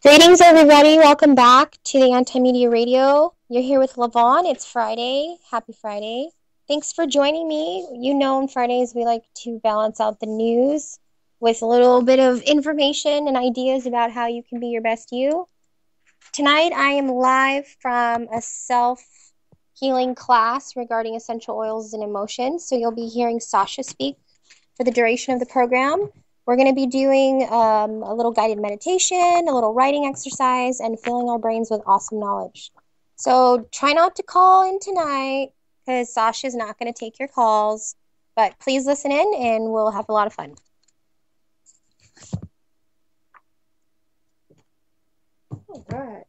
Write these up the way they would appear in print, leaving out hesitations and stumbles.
Greetings, everybody. Welcome back to the Anti-Media Radio. You're here with Lavonne. It's Friday. Happy Friday. Thanks for joining me. You know, on Fridays, we like to balance out the news with a little bit of information and ideas about how you can be your best you. Tonight, I am live from a self-healing class regarding essential oils and emotions. So you'll be hearing Sasha speak for the duration of the program. We're going to be doing a little guided meditation, a little writing exercise, and filling our brains with awesome knowledge. So try not to call in tonight because Sasha's not going to take your calls. But please listen in and we'll have a lot of fun. All right.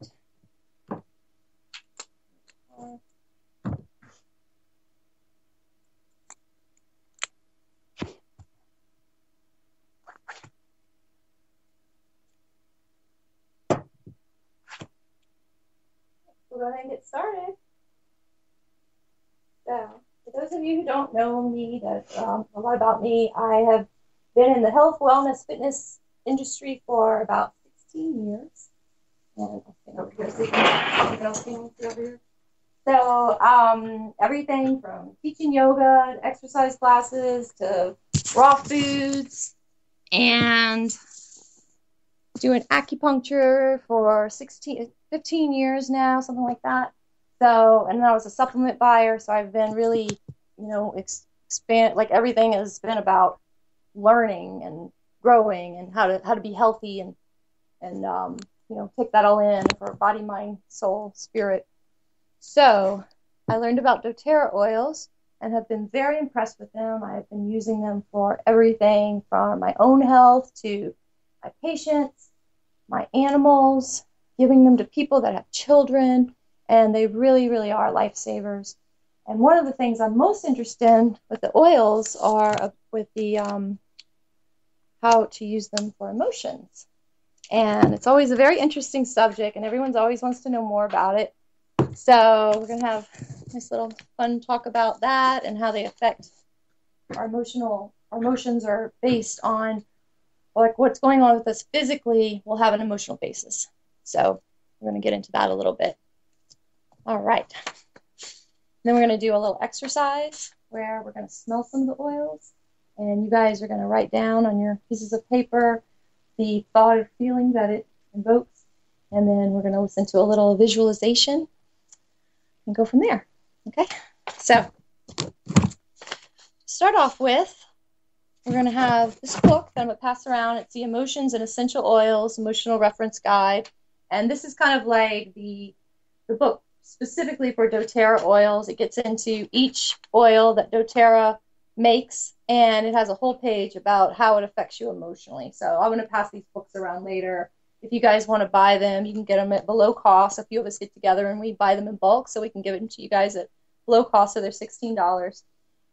We'll go ahead and get started. So, for those of you who don't know me, a lot about me, I have been in the health, wellness, fitness industry for about 16 years. And I'll stand over here so you can see over here. So, everything from teaching yoga, exercise classes, to raw foods, and doing acupuncture for 15 years now, something like that. So, and then I was a supplement buyer, so I've been really, expand, like everything has been about learning and growing and how to be healthy and take that all in for body, mind, soul, spirit. So I learned about doTERRA oils and have been very impressed with them. I've been using them for everything from my own health to my patients, my animals, giving them to people that have children, and they really, really are lifesavers. And one of the things I'm most interested in with the oils are with the how to use them for emotions. And it's always a very interesting subject, and everyone's always wants to know more about it. So we're going to have a nice little fun talk about that and how they affect our emotions are based on, like, what's going on with us physically will have an emotional basis. So we're going to get into that a little bit. All right. Then we're going to do a little exercise where we're going to smell some of the oils, and you guys are going to write down on your pieces of paper the thought or feeling that it invokes, and then we're going to listen to a little visualization and go from there. Okay? So, to start off with, we're going to have this book that I'm going to pass around. It's the Emotions and Essential Oils Emotional Reference Guide. And this is kind of like the book specifically for doTERRA oils. It gets into each oil that doTERRA makes, and it has a whole page about how it affects you emotionally. So I'm going to pass these books around later. If you guys want to buy them, you can get them at below cost. A few of us get together and we buy them in bulk, so we can give them to you guys at low cost, so they're $16.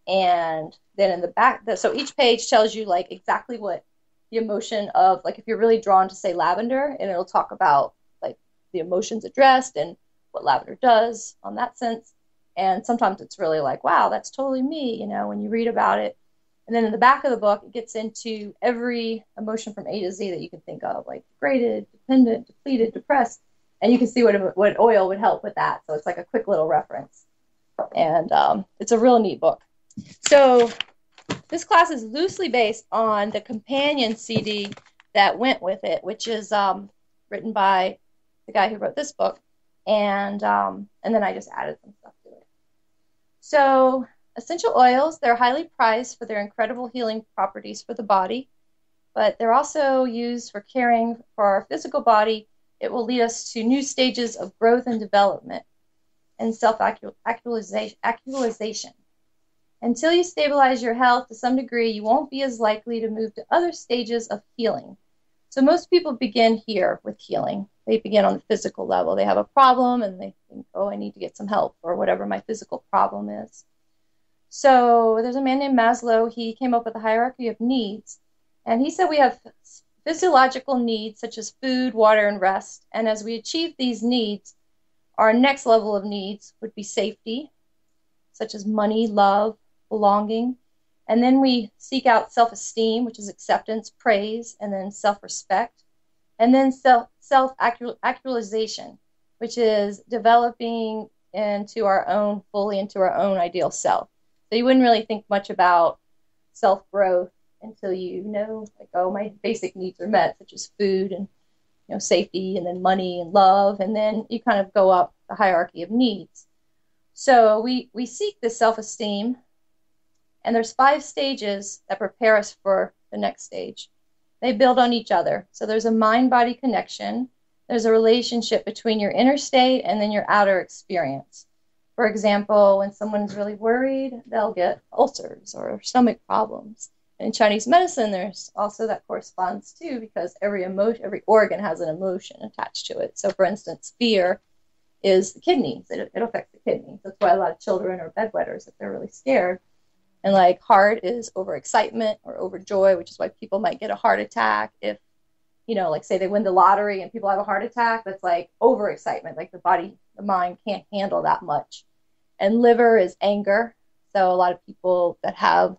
And then in the back, so each page tells you like exactly what the emotion of, like if you're really drawn to, say, lavender, and it'll talk about like the emotions addressed and what lavender does on that sense. And sometimes it's really like, wow, that's totally me, when you read about it. And then in the back of the book, it gets into every emotion from A to Z that you can think of, like degraded, dependent, depleted, depressed. And you can see what oil would help with that. So it's like a quick little reference. And it's a real neat book. So this class is loosely based on the companion CD that went with it, which is written by the guy who wrote this book. And then I just added some stuff to it. So essential oils, they're highly prized for their incredible healing properties for the body, but they're also used for caring for our physical body. It will lead us to new stages of growth and development and self-actualization. Until you stabilize your health to some degree, you won't be as likely to move to other stages of healing. So most people begin here with healing. They begin on the physical level. They have a problem and they think, oh, I need to get some help for whatever my physical problem is. So there's a man named Maslow. He came up with a hierarchy of needs. And he said we have physiological needs such as food, water, and rest. And as we achieve these needs, our next level of needs would be safety, such as money, love, belonging. And then we seek out self-esteem, which is acceptance, praise, and then self-respect. And then self-actualization, which is developing fully into our own ideal self. So you wouldn't really think much about self-growth until you know, like, oh, my basic needs are met, such as food and safety, and then money and love, and then you kind of go up the hierarchy of needs. So we seek this self-esteem, and there's 5 stages that prepare us for the next stage. They build on each other. So there's a mind-body connection. There's a relationship between your inner state and then your outer experience. For example, when someone's really worried, they'll get ulcers or stomach problems. In Chinese medicine, there's also that corresponds too, because every organ has an emotion attached to it. So for instance, fear is the kidneys. It affects the kidneys. That's why a lot of children are bedwetters if they're really scared. And like heart is overexcitement or overjoy, which is why people might get a heart attack if, like say they win the lottery and people have a heart attack. That's like overexcitement, like the mind can't handle that much. And liver is anger. So a lot of people that have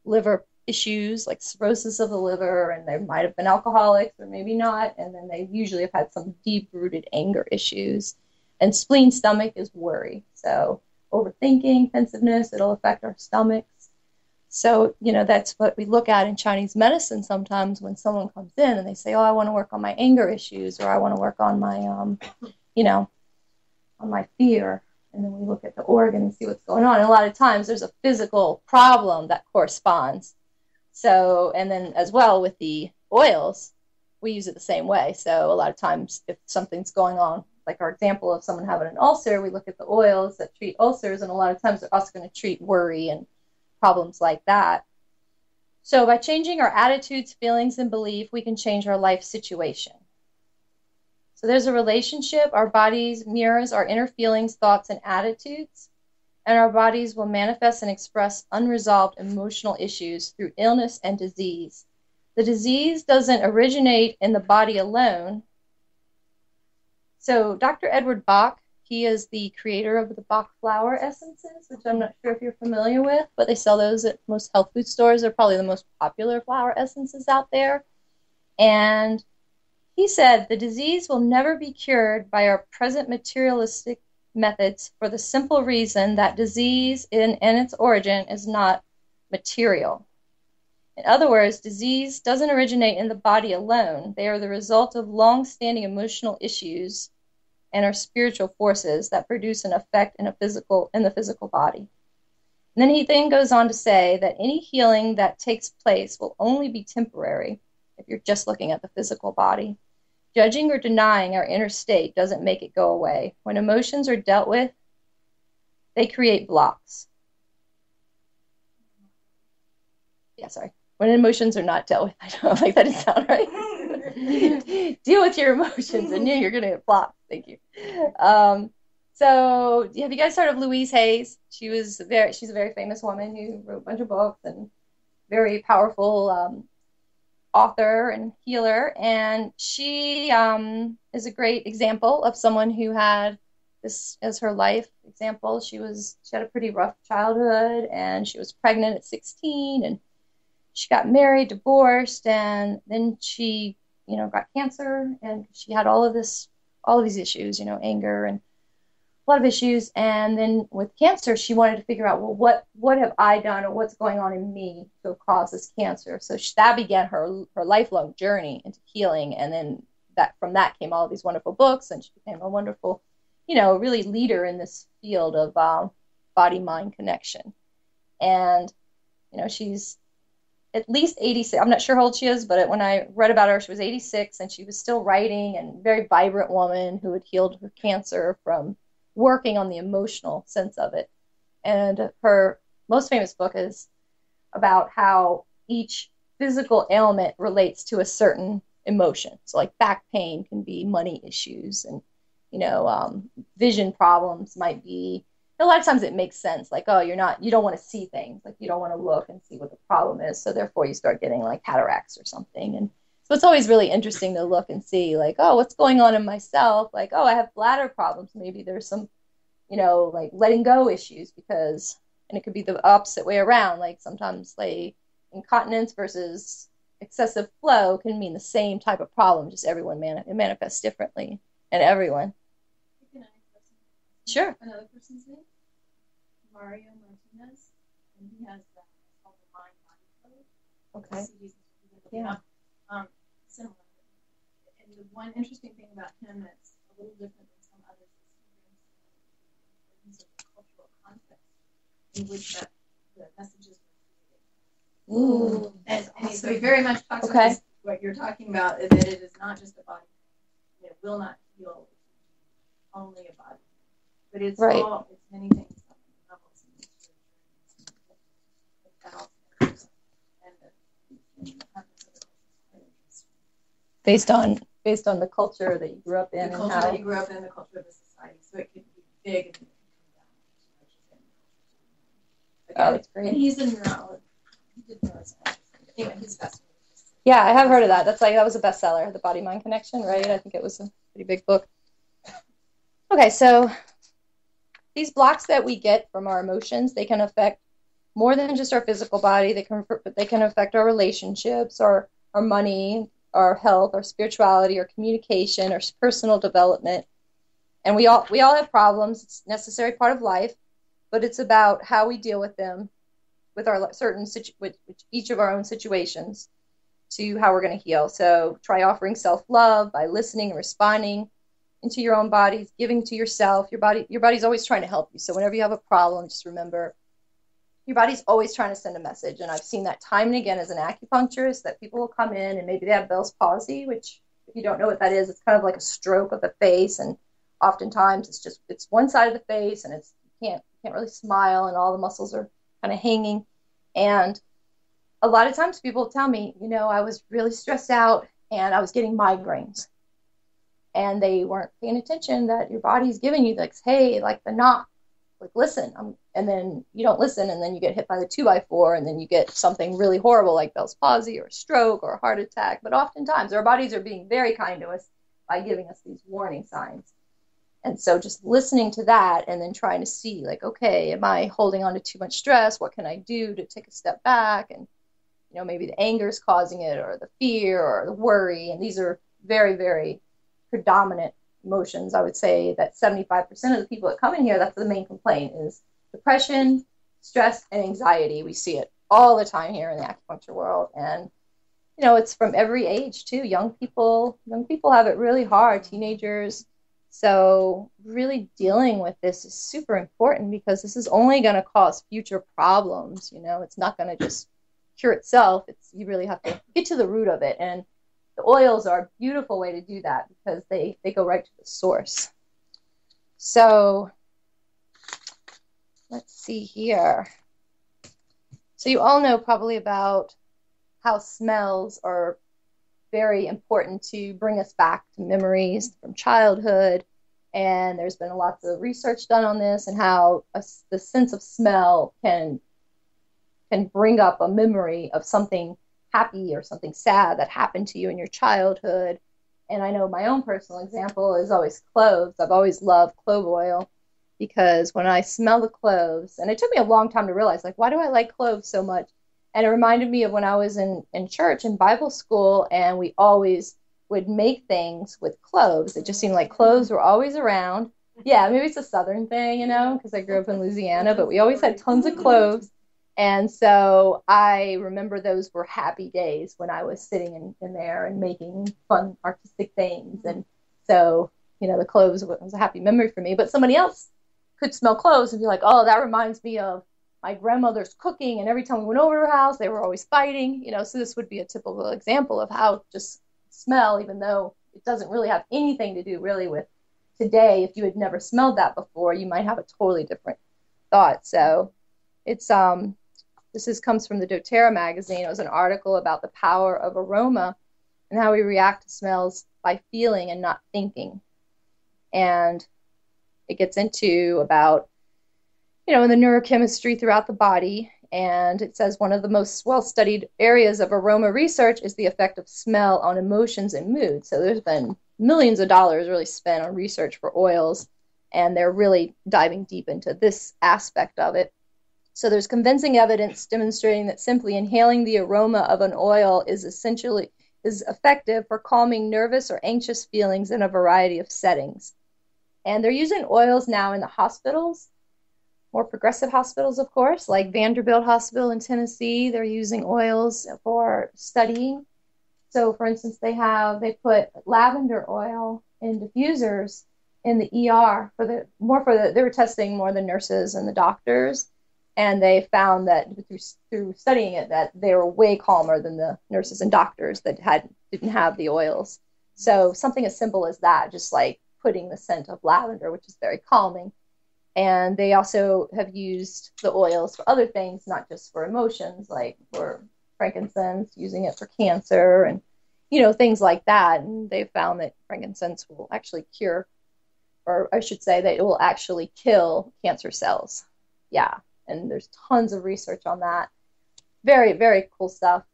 liver issues like cirrhosis of the liver, and they might have been alcoholics or maybe not, and then they usually have had some deep-rooted anger issues. And spleen, stomach is worry. So overthinking, pensiveness, it'll affect our stomachs. So, that's what we look at in Chinese medicine sometimes when someone comes in and they say, oh, I want to work on my anger issues, or I want to work on my, on my fear. And then we look at the organ and see what's going on. And a lot of times there's a physical problem that corresponds. So, and then as well with the oils, we use it the same way. So a lot of times if something's going on, like our example of someone having an ulcer, we look at the oils that treat ulcers, and a lot of times they're also going to treat worry and problems like that. So by changing our attitudes, feelings, and belief, we can change our life situation. So there's a relationship. Our bodies mirrors our inner feelings, thoughts, and attitudes, and our bodies will manifest and express unresolved emotional issues through illness and disease. The disease doesn't originate in the body alone. So Dr. Edward Bach, he is the creator of the Bach flower essences, which I'm not sure if you're familiar with, but they sell those at most health food stores. They're probably the most popular flower essences out there. And he said, the disease will never be cured by our present materialistic methods for the simple reason that disease in its origin is not material. In other words, disease doesn't originate in the body alone. They are the result of long-standing emotional issues and our spiritual forces that produce an effect in the physical body. And then he goes on to say that any healing that takes place will only be temporary if you're just looking at the physical body. Judging or denying our inner state doesn't make it go away. When emotions are dealt with, they create blocks. When emotions are not dealt with, I don't like that didn't sound right. Deal with your emotions, and you're going to get blocked. Thank you. So have you guys heard of Louise Hayes? She's a very famous woman who wrote a bunch of books and very powerful author and healer. And she is a great example of someone who had this as her life example. She had a pretty rough childhood, and she was pregnant at 16, and she got married, divorced, and then she, got cancer, and she had all of these issues, anger and a lot of issues. And then with cancer, she wanted to figure out, well, what have I done, or what's going on in me to cause this cancer? So that began her lifelong journey into healing. And then from that came all these wonderful books, and she became a wonderful, really leader in this field of body-mind connection. And, she's at least 86. I'm not sure how old she is, but when I read about her, she was 86, and she was still writing, and very vibrant woman who had healed her cancer from working on the emotional sense of it. And her most famous book is about how each physical ailment relates to a certain emotion. So like back pain can be money issues, and, vision problems might be, a lot of times it makes sense, like, oh, you don't want to see things, like you don't want to look and see what the problem is, so therefore you start getting like cataracts or something. And so it's always really interesting to look and see, like, oh, what's going on in myself? Like, oh, I have bladder problems. Maybe there's some, like letting go issues, and it could be the opposite way around. Like sometimes like incontinence versus excessive flow can mean the same type of problem, just everyone it manifests differently in everyone. Sure. Another person's name, Mario Martinez, and he has called the Mind Body Code. Okay. CDs, yeah. Similar. And the one interesting thing about him that's a little different than some others is he brings in the cultural context in which the messages were created. Ooh. And so he very much talks about this, what you're talking about, that it is not just a body thing. It will not heal only a body. But it's all, it's many things on levels based on the culture that you grew up in. The culture that you grew up in, the culture of the society. So it could be big and it can come down. Oh, that's great. And he's a neurologist. He did neuroscience. Anyway, he's fascinating. Yeah, I have heard of that. That was a bestseller, The Body-Mind Connection, right? I think it was a pretty big book. Okay, so these blocks that we get from our emotions, they can affect more than just our physical body. They can affect our relationships, our money, our health, our spirituality, our communication, our personal development. And we all have problems. It's a necessary part of life, but it's about how we deal with them, with our with each of our own situations, to how we're going to heal. So try offering self-love by listening and responding into your own bodies, giving to yourself. Your body's always trying to help you. So whenever you have a problem, just remember your body's always trying to send a message. And I've seen that time and again as an acupuncturist, that people will come in and maybe they have Bell's palsy, which if you don't know what that is, it's kind of like a stroke of the face. And oftentimes it's one side of the face and you can't really smile and all the muscles are kind of hanging. And a lot of times people tell me, I was really stressed out and I was getting migraines. And they weren't paying attention that your body's giving you like, hey, like the knock, like listen. And then you don't listen, and then you get hit by the 2x4, and then you get something really horrible like Bell's palsy or a stroke or a heart attack. But oftentimes our bodies are being very kind to us by giving us these warning signs. And so just listening to that and then trying to see like, okay, am I holding on to too much stress? What can I do to take a step back? And, maybe the anger is causing it, or the fear or the worry. And these are very, very predominant emotions. I would say that 75% of the people that come in here, that's the main complaint, is depression, stress, and anxiety. We see it all the time here in the acupuncture world. And, it's from every age too. Young people have it really hard, teenagers. So really dealing with this is super important, because this is only going to cause future problems. It's not going to just cure itself. You really have to get to the root of it. And the oils are a beautiful way to do that, because they go right to the source. So let's see here. So you all know probably about how smells are very important to bring us back to memories from childhood. And there's been lots of research done on this, and how the sense of smell can bring up a memory of something happy or something sad that happened to you in your childhood. And I know my own personal example is always cloves. I've always loved clove oil, because when I smell the cloves, and it took me a long time to realize, like, why do I like cloves so much? And it reminded me of when I was in church in Bible school, and we always would make things with cloves. It just seemed like cloves were always around. Yeah, maybe it's a Southern thing, because I grew up in Louisiana, but we always had tons of cloves. And so I remember those were happy days when I was sitting in there and making fun artistic things. And so, the cloves was a happy memory for me. But somebody else could smell cloves and be like, oh, that reminds me of my grandmother's cooking. And every time we went over to her house, they were always fighting. So this would be a typical example of how just smell, even though it doesn't really have anything to do really with today. If you had never smelled that before, you might have a totally different thought. So it's comes from the doTERRA magazine. It was an article about the power of aroma and how we react to smells by feeling and not thinking. And it gets into about, the neurochemistry throughout the body. And it says one of the most well-studied areas of aroma research is the effect of smell on emotions and mood. So there's been millions of dollars really spent on research for oils, and they're really diving deep into this aspect of it. So there's convincing evidence demonstrating that simply inhaling the aroma of an oil is effective for calming nervous or anxious feelings in a variety of settings. And they're using oils now in the hospitals, more progressive hospitals, of course, like Vanderbilt Hospital in Tennessee. They're using oils for studying. So, for instance, they put lavender oil in diffusers in the ER they were testing more the nurses and the doctors, and they found that through studying it that they were way calmer than the nurses and doctors that didn't have the oils. So something as simple as that, just like putting the scent of lavender, which is very calming. And they also have used the oils for other things, not just for emotions, like for frankincense, using it for cancer and, things like that. And they found that frankincense will actually cure, or I should say that it will actually kill cancer cells. Yeah. And there's tons of research on that. Very, very cool stuff.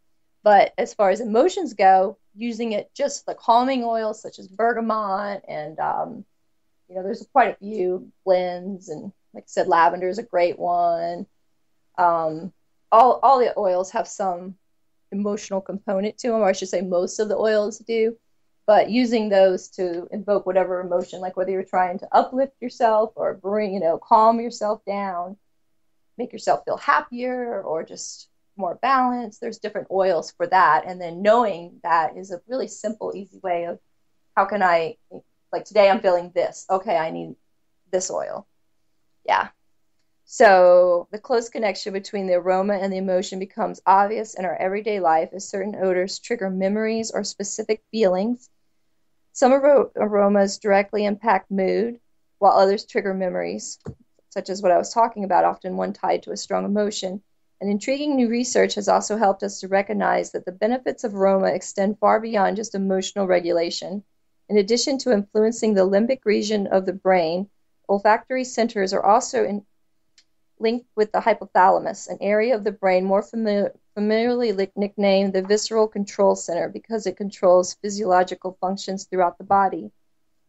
But as far as emotions go, using it just the calming oils such as bergamot and there's quite a few blends, and like I said, lavender is a great one. All the oils have some emotional component to them, or I should say most of the oils do. But using those to invoke whatever emotion, like whether you're trying to uplift yourself or calm yourself down, make yourself feel happier or just more balanced, there's different oils for that. And then knowing that is a really simple, easy way of how can I, like today I'm feeling this. Okay, I need this oil. Yeah. So the close connection between the aroma and the emotion becomes obvious in our everyday life as certain odors trigger memories or specific feelings. Some aromas directly impact mood, while others trigger memories, such as what I was talking about, often one tied to a strong emotion. And intriguing new research has also helped us to recognize that the benefits of aroma extend far beyond just emotional regulation. In addition to influencing the limbic region of the brain, olfactory centers are also linked with the hypothalamus, an area of the brain more familiarly nicknamed the visceral control center because it controls physiological functions throughout the body.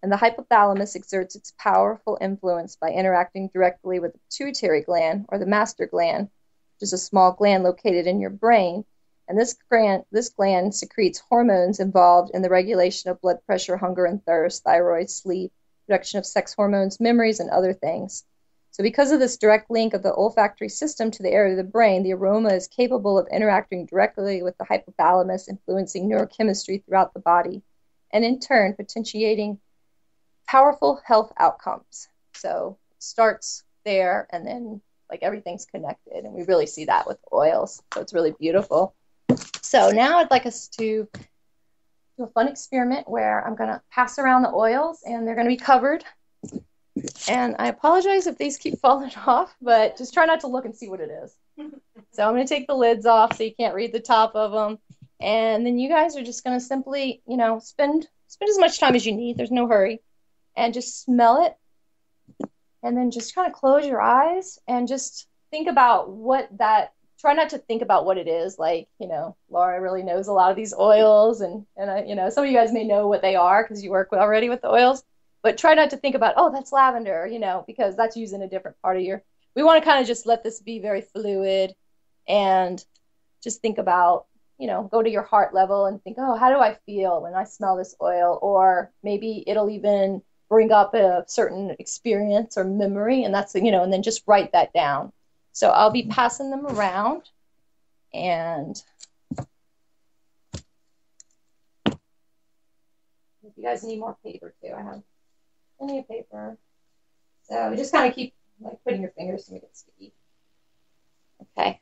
And the hypothalamus exerts its powerful influence by interacting directly with the pituitary gland, or the master gland, which is a small gland located in your brain. And this gland secretes hormones involved in the regulation of blood pressure, hunger and thirst, thyroid, sleep, production of sex hormones, memories, and other things. So because of this direct link of the olfactory system to the area of the brain, the aroma is capable of interacting directly with the hypothalamus, influencing neurochemistry throughout the body, and in turn, potentiating powerful health outcomes. So it starts there, and then like everything's connected, and we really see that with oils. So it's really beautiful. So now I'd like us to do a fun experiment where I'm going to pass around the oils, and they're going to be covered. And I apologize if these keep falling off, but just try not to look and see what it is. So I'm going to take the lids off so you can't read the top of them. And then you guys are just going to simply, spend as much time as you need. There's no hurry. And just smell it. And then just kind of close your eyes and just think about try not to think about what it is. Like, Laura really knows a lot of these oils, and I, some of you guys may know what they are because you work already with the oils. But try not to think about, oh, that's lavender, because that's used in a different part of we want to kind of just let this be very fluid and just think about, go to your heart level and think, oh, how do I feel when I smell this oil? Or maybe it'll even bring up a certain experience or memory, and that's, and then just write that down. So I'll be passing them around, and if you guys need more paper too, I have plenty of paper. So just kind of keep like putting your fingers to make it sticky. Okay.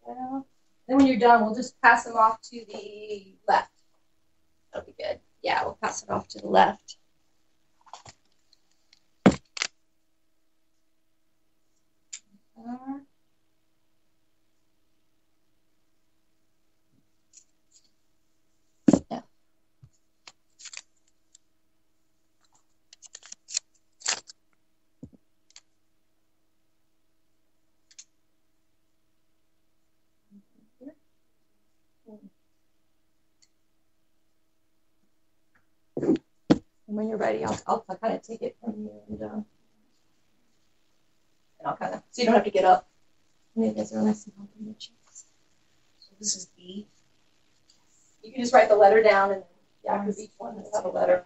Then when you're done, we'll just pass them off to the left. That'll be good. Yeah, we'll pass it off to the left. Yeah. And when you're ready, I'll kind of take it from you and and I'll kind of, so you don't have to get up. And you guys are nice and healthy in your cheeks. So this is E. You can just write the letter down, and yeah, because each one has a letter.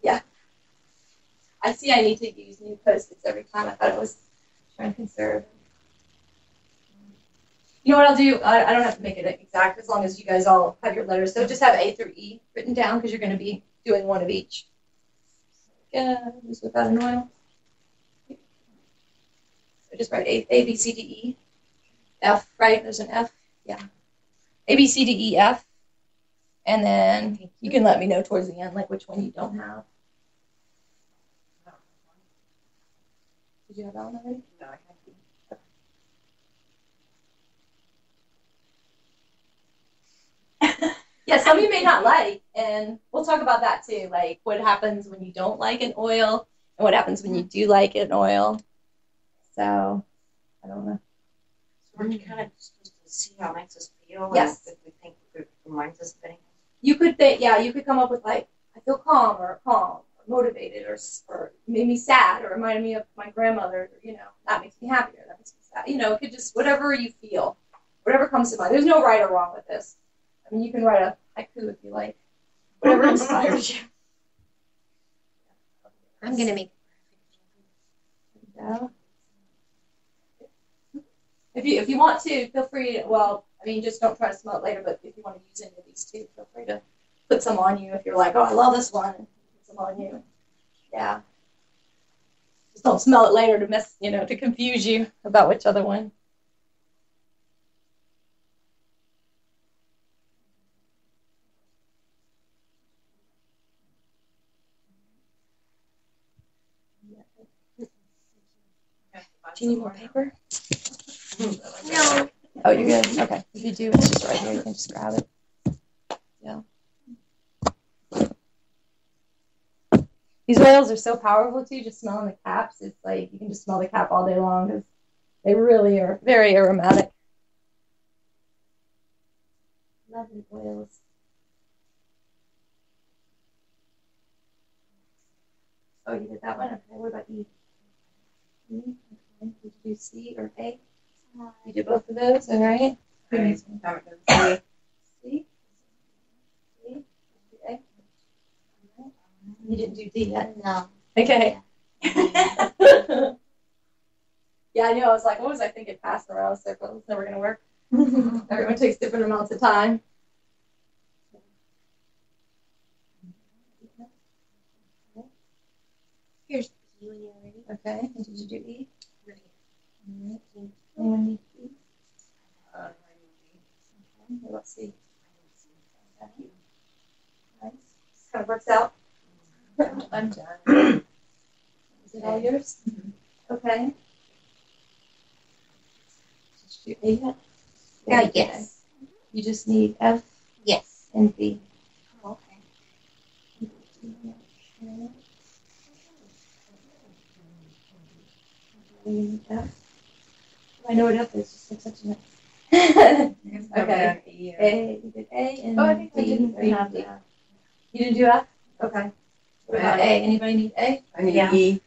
Yeah. I see I need to use new Post-its every time. I thought it was trying to conserve. You know what I'll do? I don't have to make it exact as long as you guys all have your letters. So just have A through E written down because you're going to be doing one of each. Yeah, just without an oil. So just write A, B, C, D, E, F, right? There's an F. Yeah. A, B, C, D, E, F. And then you can let me know towards the end, like which one you don't have. Did you have that one already? No, I have Yeah, some of you may not like, and we'll talk about that too, like what happens when you don't like an oil and what happens when you do like an oil. So, I don't know. So we're kind of supposed to see how it makes us feel. Yes. And if we think it reminds us of anything. You could think, yeah, you could come up with like, I feel calm, or motivated, or made me sad, or reminded me of my grandmother, or, that makes me happier, that makes me sad. It could just, whatever you feel, whatever comes to mind. There's no right or wrong with this. I mean, you can write a haiku if you like. Whatever inspires you. I'm going to make Yeah. If you want to, feel free to, well, I mean, just don't try to smell it later, but if you want to use any of these too, feel free to put some on you if you're like, oh, I love this one, and put some on you. Yeah. Just don't smell it later to confuse you about which other one. Do you need more paper? No. Oh, you're good? Okay. If you do, it's just right here. You can just grab it. Yeah. These oils are so powerful, too. Just smelling the caps. It's like you can just smell the cap all day long because they really are very aromatic. Lovely oils. Oh, you did that one? Okay. What about E? E? Okay. Did you do C or A? You did both of those, all right? I C? C? A? You didn't do D yet? No. Okay. Yeah, I knew. I was like, what was I thinking? Passing around a circle. It's never going to work. Everyone takes different amounts of time. Here's E when you're ready. Okay. And did you do E? Right. All right. Anyone need E? Okay. Let's see. Okay. Nice. Kind of works out. I'm done. Is it all yours? Mm-hmm. Okay. Did you do A yet? Yes. You just need F Yes. and B. Oh, okay. You need F. I know what F is. Just like such a nice. Okay. A. You did A and I think D. I didn't have D. that. You didn't do F? Okay. What about A? Anybody need A? I need E.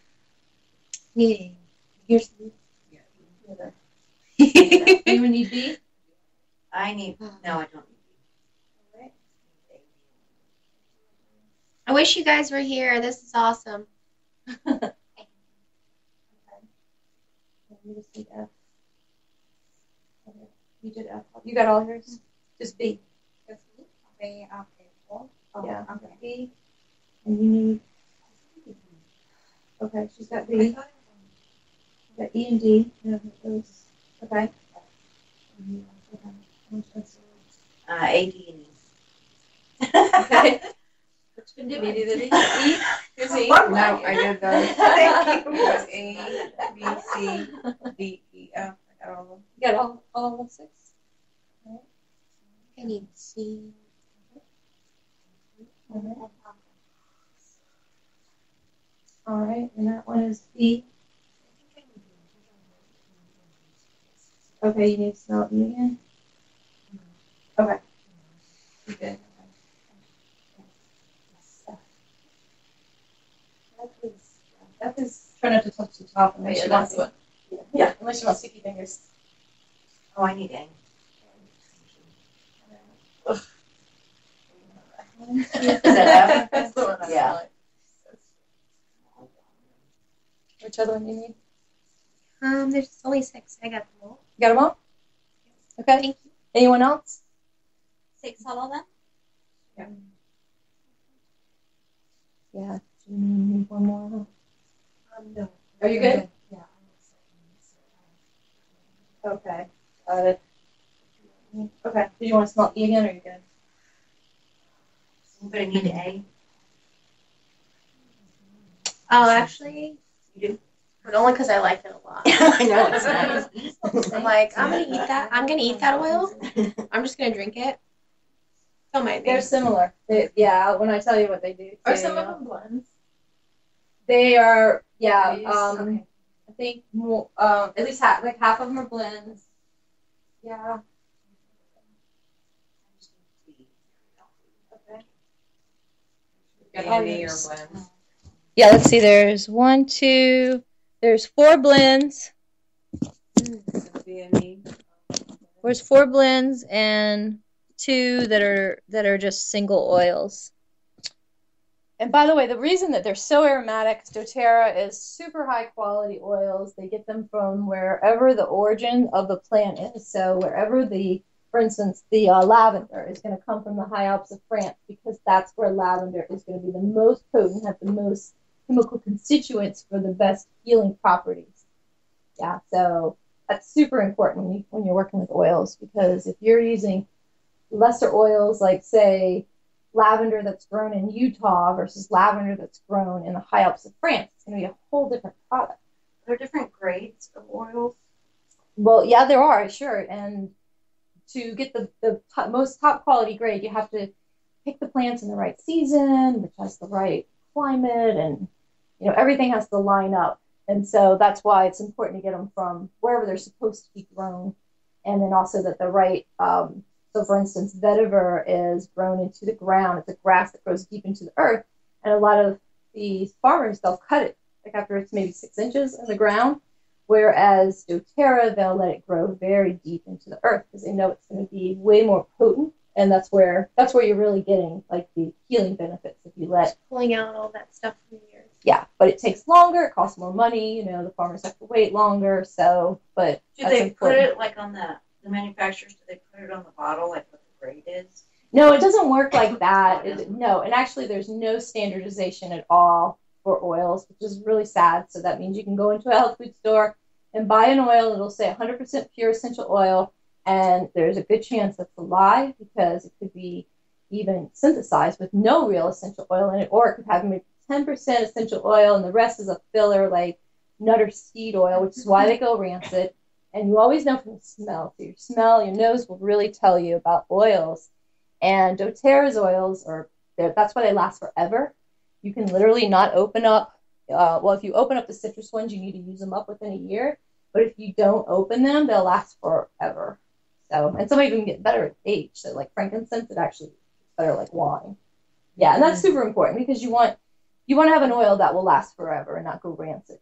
Yeah. Here's the Anyone need B? I need. No, I don't need All right. I wish you guys were here. This is awesome. Okay. You just need F. Okay. You did F. You got all yours? Just B. Okay, okay. Oh, yeah. Okay. B. And you need. Okay, she's got B. You got E and D. No, those. Okay. A, D, and E. Okay. Which one did we do? Did E? Here's E. No, I did those. It was A, B, C, D, E, F. I got all of them. You got all of 6? I need C. All right, and that one is B. Okay, you need to smell E again? Okay. You're good. That is try not to touch the top unless Yeah, she wants that's to. Yeah, unless she wants sticky fingers. Oh, I need egg. Is that That's the one I Yeah. like. Which other one do you need? There's only 6. I got them all. You got them all? Okay. Thank you. Anyone else? 6 all of them? Yeah. Do you need one more? No. Are you good? Yeah. Okay. Got it. Okay. Do you want to smell E again, or are you good? But I need egg. Oh, actually, You do? but only because I like it a lot. I know, it's nice. I'm like, I'm gonna eat that. I'm gonna eat that oil. I'm just gonna drink it. So might be. They're similar. Yeah, when I tell you what they do. Are some of them blends? They are, yeah. Okay. I think more, at least half of them are blends. Yeah. Okay. Candy or blends? Yeah, let's see. There's 4 blends. There's 4 blends and 2 that are just single oils. And by the way, the reason that they're so aromatic, doTERRA is super high quality oils. They get them from wherever the origin of the plant is. So wherever for instance, the lavender is going to come from the high Alps of France, because that's where lavender is going to be the most potent, have the most chemical constituents for the best healing properties. Yeah, so that's super important when you're working with oils, because if you're using lesser oils, like say lavender that's grown in Utah versus lavender that's grown in the high Alps of France, it's going to be a whole different product. Are there different grades of oils? Well, yeah, there are, sure. And to get the most top quality grade, you have to pick the plants in the right season, which has the right climate, and everything has to line up. And so that's why it's important to get them from wherever they're supposed to be grown, and then also that the right. So, for instance, vetiver is grown into the ground. It's a grass that grows deep into the earth, and a lot of these farmers, they'll cut it like after it's maybe 6 inches in the ground. Whereas doTERRA, they'll let it grow very deep into the earth because they know it's going to be way more potent, and that's where you're really getting like the healing benefits if you let pulling out all that stuff from the earth. Yeah, but it takes longer. It costs more money. The farmers have to wait longer. So, but do they put it like on the manufacturers? Do they put it on the bottle like what the grade is? No, it doesn't work like that. No, and actually, there's no standardization at all for oils, which is really sad. So that means you can go into a health food store and buy an oil. It'll say 100% pure essential oil, and there's a good chance that's a lie, because it could be even synthesized with no real essential oil in it, or it could have maybe 10% essential oil and the rest is a filler like nut or seed oil, which is why they go rancid. And you always know from the smell. So your nose will really tell you about oils. And doTERRA's oils that's why they last forever. You can literally not open up. If you open up the citrus ones, you need to use them up within a year. But if you don't open them, they'll last forever. So, and some even get better with age. So, like frankincense, it actually is better like wine. Yeah, and that's super important, because you want to have an oil that will last forever and not go rancid.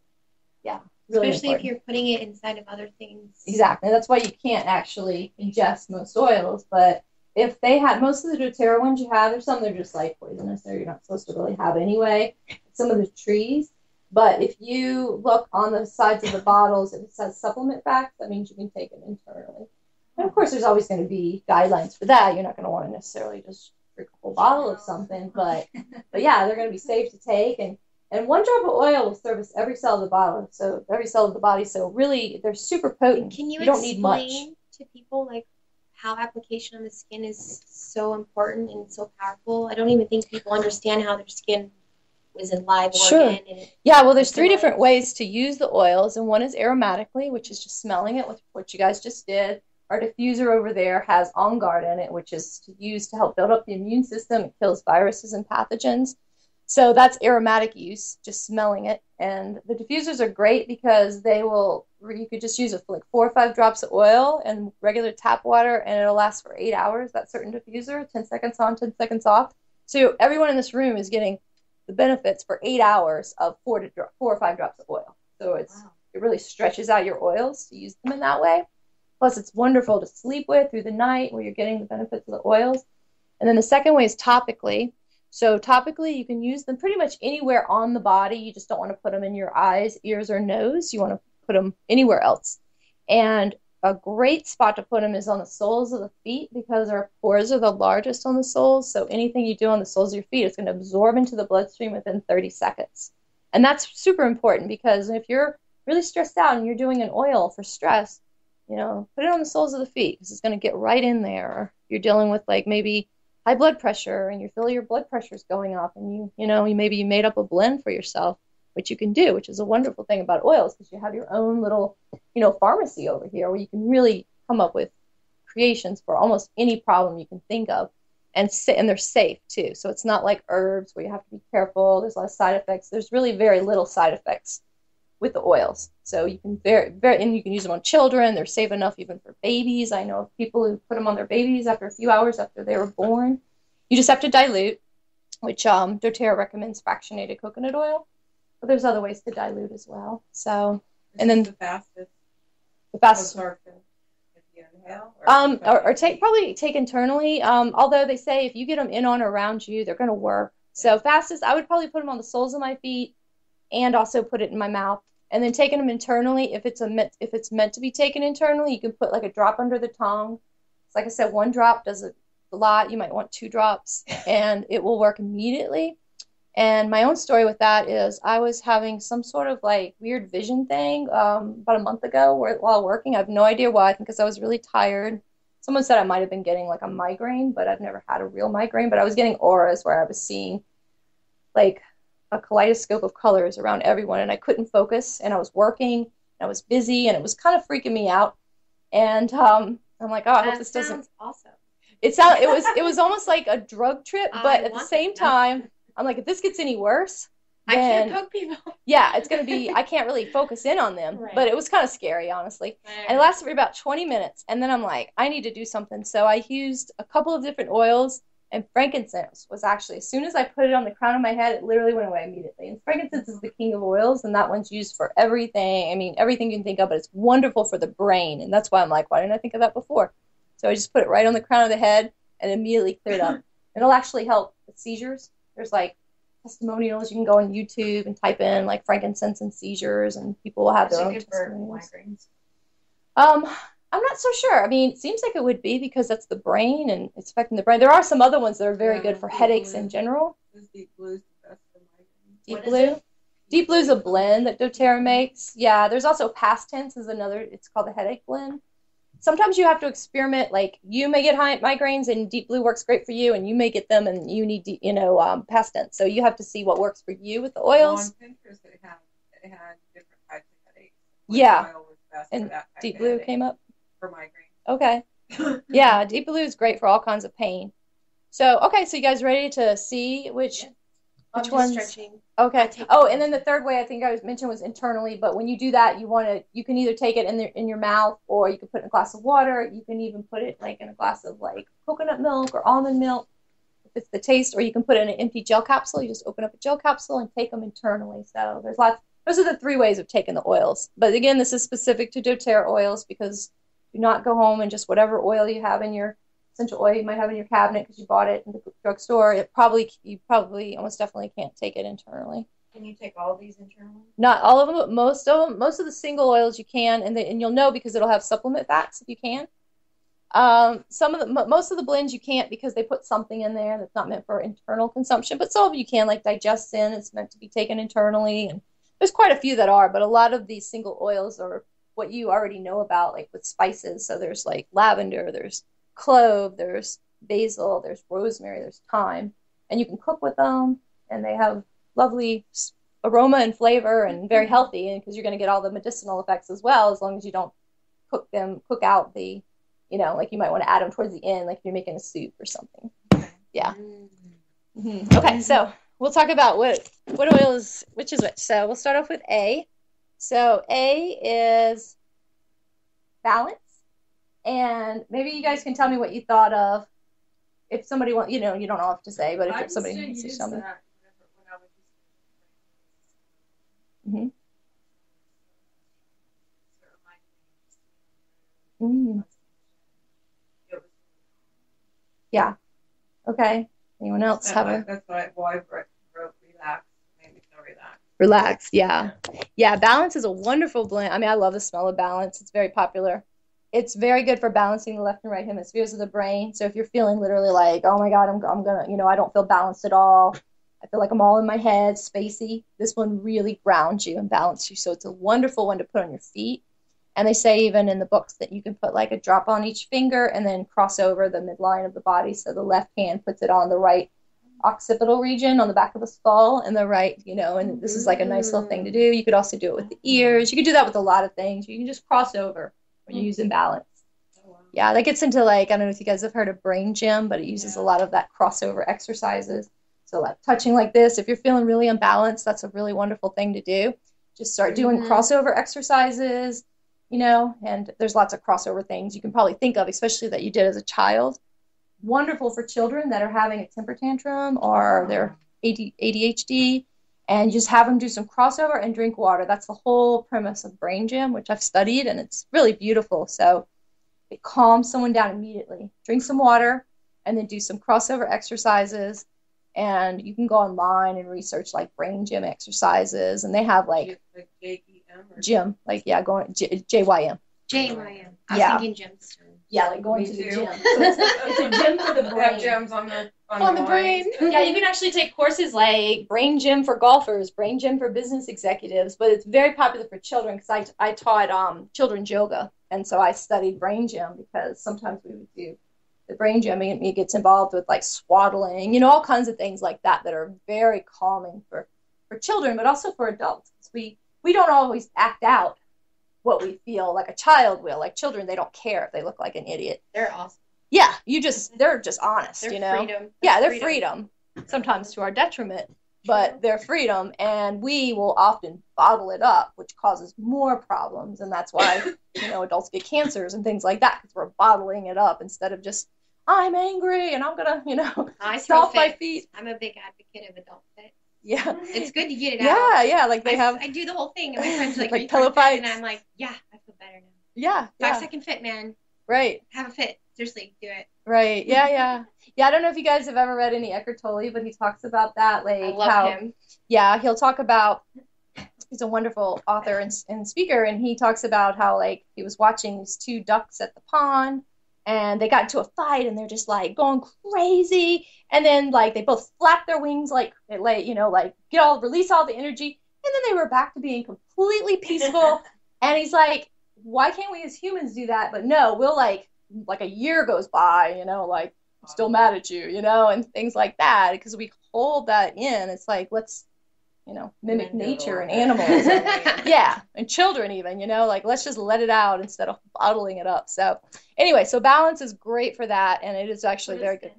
Yeah, really especially important. If you're putting it inside of other things. Exactly. That's why you can't actually ingest most oils. But if they had most of the doTERRA ones you have, there's some that are just like poisonous, or you're not supposed to really have anyway. Some of the trees. But if you look on the sides of the bottles, if it says supplement facts, that means you can take it internally. And of course, there's always going to be guidelines for that. You're not going to want to necessarily just drink a whole bottle of something, but yeah, they're going to be safe to take. And 1 drop of oil will service every cell of the bottle, so every cell of the body. So really, they're super potent. Can you don't need much. explain to people like how application on the skin is so important and so powerful? I don't even think people understand how their skin is a live organ. Yeah, well, there's 3 different ways to use the oils, and one is aromatically, which is just smelling it, with what you guys just did. Our diffuser over there has On Guard in it, which is used to help build up the immune system. It kills viruses and pathogens. So that's aromatic use, just smelling it. And the diffusers are great because you could just use like 4 or 5 drops of oil and regular tap water, and it'll last for 8 hours, that certain diffuser, 10 seconds on, 10 seconds off. So everyone in this room is getting the benefits for 8 hours of 4 or 5 drops of oil. So it really stretches out your oils to use them in that way. Plus, it's wonderful to sleep with through the night where you're getting the benefits of the oils. And then the second way is topically. So topically, you can use them pretty much anywhere on the body. You just don't want to put them in your eyes, ears, or nose. You want to put them anywhere else. And a great spot to put them is on the soles of the feet because our pores are the largest on the soles. So anything you do on the soles of your feet is going to absorb into the bloodstream within 30 seconds. And that's super important because if you're really stressed out and you're doing an oil for stress, put it on the soles of the feet because it's going to get right in there. You're dealing with like maybe high blood pressure and you feel your blood pressure is going up and you made up a blend for yourself, which you can do, which is a wonderful thing about oils because you have your own little, pharmacy over here where you can really come up with creations for almost any problem you can think of and they're safe too. So it's not like herbs where you have to be careful. There's a lot of side effects. There's really very little side effects with the oils. So you can and you can use them on children. They're safe enough even for babies. I know of people who put them on their babies after a few hours after they were born. You just have to dilute, which doTERRA recommends fractionated coconut oil. But there's other ways to dilute as well. So, and then the fastest. If you inhale, or take internally. Although they say if you get them in on or around you, they're going to work. So fastest, I would probably put them on the soles of my feet, and also put it in my mouth. And then taking them internally, if it's meant to be taken internally, you can put like a drop under the tongue. So like I said, 1 drop does a lot. You might want 2 drops, and it will work immediately. And my own story with that is I was having some sort of like weird vision thing about a month ago while working. I have no idea why. I think because I was really tired. Someone said I might have been getting like a migraine, but I've never had a real migraine. But I was getting auras where I was seeing like a kaleidoscope of colors around everyone, and I couldn't focus. And I was working, and I was busy, and it was kind of freaking me out. And I'm like, oh, I hope this doesn't. Awesome. It was almost like a drug trip, but at the same time. I'm like, if this gets any worse, I can't poke people. Yeah, it's going to be, I can't really focus in on them. Right. But it was kind of scary, honestly. Right. And it lasted for about 20 minutes. And then I'm like, I need to do something. So I used a couple of different oils, and frankincense was actually, as soon as I put it on the crown of my head, it literally went away immediately. And frankincense is the king of oils, and that one's used for everything. I mean, everything you can think of, but it's wonderful for the brain. And that's why I'm like, why didn't I think of that before? So I just put it right on the crown of the head and immediately cleared up. It'll actually help with seizures. There's like testimonials. You can go on YouTube and type in like frankincense and seizures, and people will have their own testimonials. I'm not so sure. I mean, it seems like it would be because that's the brain and it's affecting the brain. There are some other ones that are very good for headaches in general. Deep Blue. Deep Blue. Deep Blue is a blend that doTERRA makes. Yeah, there's also Past Tense is another. It's called the headache blend. Sometimes you have to experiment. Like you may get migraines, and Deep Blue works great for you, and you may get them, and you need, Past Tense. So you have to see what works for you with the oils. On Pinterest, it had different types of headaches. Yeah, and Deep Blue came up for migraine. Okay, yeah, Deep Blue is great for all kinds of pain. So so you guys ready to see which one's stretching? Okay. Oh, and then the third way I think I mentioned was internally, but when you do that, you can either take it in your mouth, or you can put it in a glass of water. You can even put it like in a glass of like coconut milk or almond milk, if it's the taste, or you can put it in an empty gel capsule. You just open up a gel capsule and take them internally. So there's lots. Those are the 3 ways of taking the oils. But again, this is specific to doTERRA oils because do not go home and just whatever oil you have in your essential oil you might have in your cabinet because you bought it in the drugstore. You probably almost definitely can't take it internally. Can you take all these internally? Not all of them, but most of them. Most of the single oils you can, and you'll know because it'll have supplement fats if you can. Most of the blends you can't because they put something in there that's not meant for internal consumption. But some of you can, like Digestin, it's meant to be taken internally, and there's quite a few that are. But a lot of these single oils are what you already know about, like with spices. So there's like lavender, there's clove, there's basil, there's rosemary, there's thyme, and you can cook with them, and they have lovely aroma and flavor and very healthy, and because you're going to get all the medicinal effects as well, as long as you don't cook out the, like you might want to add them towards the end, like if you're making a soup or something. Yeah. Mm-hmm. Okay, so we'll talk about what oil is, which is which. So we'll start off with A. So A is balance. And maybe you guys can tell me what you thought of. If somebody wants, you don't know what to say, but if somebody wants to tell me. When I would do Mm-hmm. Mm. Yeah. Okay. Anyone else have a? That's why I wrote relax. Made me feel relaxed. Relax. Yeah. Yeah. Balance is a wonderful blend. I mean, I love the smell of balance. It's very popular. It's very good for balancing the left and right hemispheres of the brain. So if you're feeling literally like, oh my God, I'm gonna, I don't feel balanced at all. I feel like I'm all in my head, spacey. This one really grounds you and balances you. So it's a wonderful one to put on your feet. And they say even in the books that you can put like a drop on each finger and then cross over the midline of the body. So the left hand puts it on the right occipital region on the back of the skull, and the right, and this is like a nice little thing to do. You could also do it with the ears. You could do that with a lot of things. You can just cross over when you're using balance. Yeah, that gets into like, I don't know if you guys have heard of brain gym, but it uses a lot of that crossover exercises. So like touching like this, if you're feeling really unbalanced, that's a really wonderful thing to do. Just start doing crossover exercises, and there's lots of crossover things you can probably think of, especially that you did as a child. Wonderful for children that are having a temper tantrum or they're ADHD, and just have them do some crossover and drink water. That's the whole premise of brain gym, which I've studied, and it's really beautiful. So it calms someone down immediately. Drink some water and then do some crossover exercises. And you can go online and research like brain gym exercises, and they have like J-E-M or gym, like going JYM. JYM. I was thinking gyms. Yeah, like going to the gym. So it's a gym for the brain. They have gyms on the brain. Yeah, you can actually take courses like brain gym for golfers, brain gym for business executives, but it's very popular for children because I taught children's yoga, and so I studied brain gym because sometimes we would do the brain gym, and it gets involved with like swaddling, all kinds of things like that are very calming for children, but also for adults. We don't always act out what we feel like a child will. Like children, they don't care if they look like an idiot. They're awesome. Yeah, they're just honest, Freedom. Yeah, they're freedom, sometimes to our detriment, but they're freedom, and we will often bottle it up, which causes more problems, and that's why, adults get cancers and things like that, because we're bottling it up instead of just, I'm angry, and I'm gonna, stomp my feet. I'm a big advocate of adult fit. Yeah. It's good to get it out. Yeah, like I do the whole thing, and my friends are like pillow fights. And I'm like, yeah, I feel better now. Yeah. 5-second fit, man. Right. Have a fit. Seriously, do it. Right. Yeah. Yeah, I don't know if you guys have ever read any Eckhart Tolle, but he talks about that. Like I love him. Yeah, he'll talk about, he's a wonderful author and speaker, and he talks about how like he was watching these two ducks at the pond, and they got into a fight, and they're just like going crazy, and then like they both flap their wings like release all the energy, and then they were back to being completely peaceful. And he's like, why can't we as humans do that? But no, we'll like a year goes by, like I'm still mad at you, and things like that, because we hold that in. It's like, let's mimic nature and animals and, and children even, like let's just let it out instead of bottling it up. So anyway, so balance is great for that, and it is actually very good.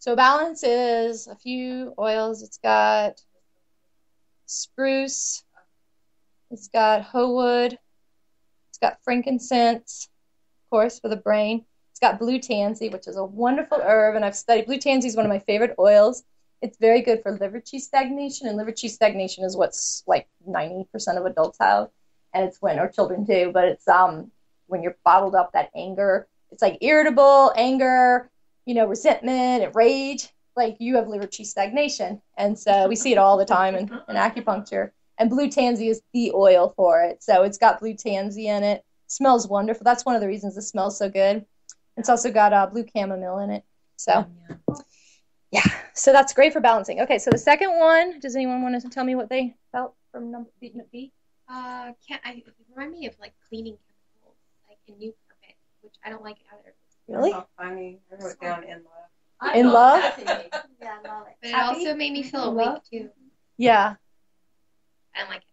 So balance is a few oils. It's got spruce, it's got hoe wood, it's got frankincense, of course, for the brain. It's got blue tansy, which is a wonderful herb, and I've studied. Blue tansy is one of my favorite oils. It's very good for liver qi stagnation, and liver qi stagnation is what's like 90% of adults have, and it's or children too, but it's when you're bottled up, that anger, it's like irritable, anger, resentment and rage, like you have liver qi stagnation, and so we see it all the time in acupuncture, and blue tansy is the oil for it, so it's got blue tansy in it. Smells wonderful. That's one of the reasons it smells so good. It's also got blue chamomile in it, so yeah, so that's great for balancing. Okay, so the second one, does anyone want to tell me what they felt from number B? Remind me of like cleaning chemicals, like in new carpet, which I don't like either. Really? So funny. I wrote down in love. In love? Yeah, love it. But it also made me feel awake too. Yeah. I don't like it.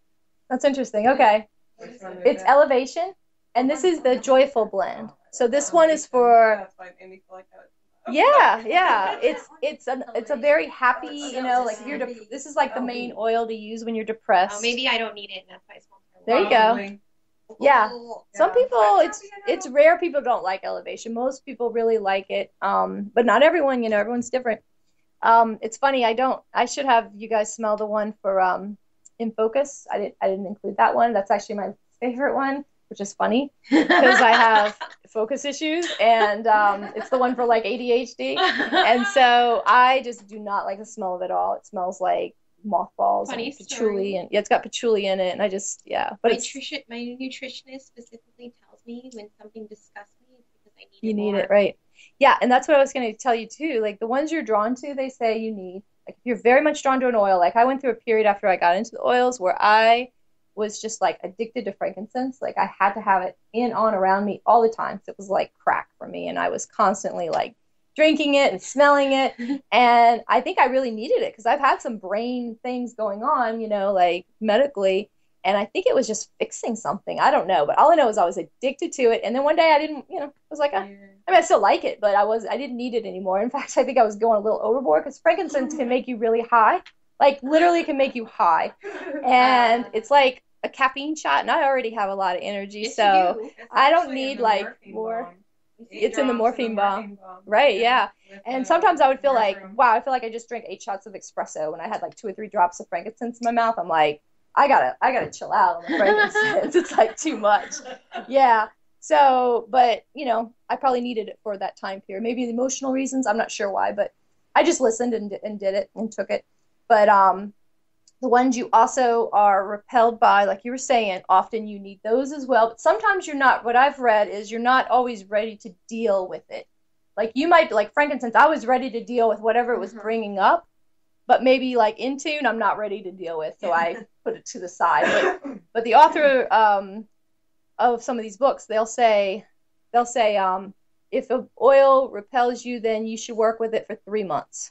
That's interesting. Okay. It's elevation, and this is the joyful blend. So this one is for. Yeah. It's a very happy, like if you're this is like the main oil to use when you're depressed. Oh, maybe I don't need it, and that's why I smell there you go. Yeah. Some people, it's rare people don't like elevation. Most people really like it, but not everyone. Everyone's different. It's funny. I should have you guys smell the one for in focus. I didn't include that one. That's actually my favorite one, which is funny because I have focus issues, and it's the one for like ADHD. And so I just do not like the smell of it all. It smells like mothballs and patchouli, and it's got patchouli in it, and I just but my nutritionist specifically tells me when something disgusts me, it's because I need you need it, right? Yeah, and that's what I was going to tell you too. Like the ones you're drawn to, they say you need. Like if you're very much drawn to an oil, like I went through a period after I got into the oils where I was just like addicted to frankincense. Like I had to have it on around me all the time. So it was like crack for me, and I was constantly like drinking it and smelling it. And I think I really needed it because I've had some brain things going on, like medically. And I think it was just fixing something. I don't know. But all I know is I was addicted to it. And then one day I didn't, I was like, I still like it, but I didn't need it anymore. In fact, I think I was going a little overboard because frankincense can make you really high. Like literally can make you high. And it's like a caffeine shot. And I already have a lot of energy. Yes, so I don't need like more. It's in the morphine bomb. Right, yeah. And sometimes I would feel like, wow, I feel like I just drank 8 shots of espresso when I had like 2 or 3 drops of frankincense in my mouth. I'm like, I gotta chill out on the frankincense. It's like too much. Yeah. So, but I probably needed it for that time period. Maybe the emotional reasons. I'm not sure why, but I just listened and did it and took it. But the ones you also are repelled by, like you were saying, often you need those as well. But sometimes you're not. What I've read is you're not always ready to deal with it. Like you might, like frankincense, I was ready to deal with whatever it was bringing up. But maybe like in tune, I'm not ready to deal with, so I put it to the side. But the author of some of these books, they'll say, if an oil repels you, then you should work with it for 3 months,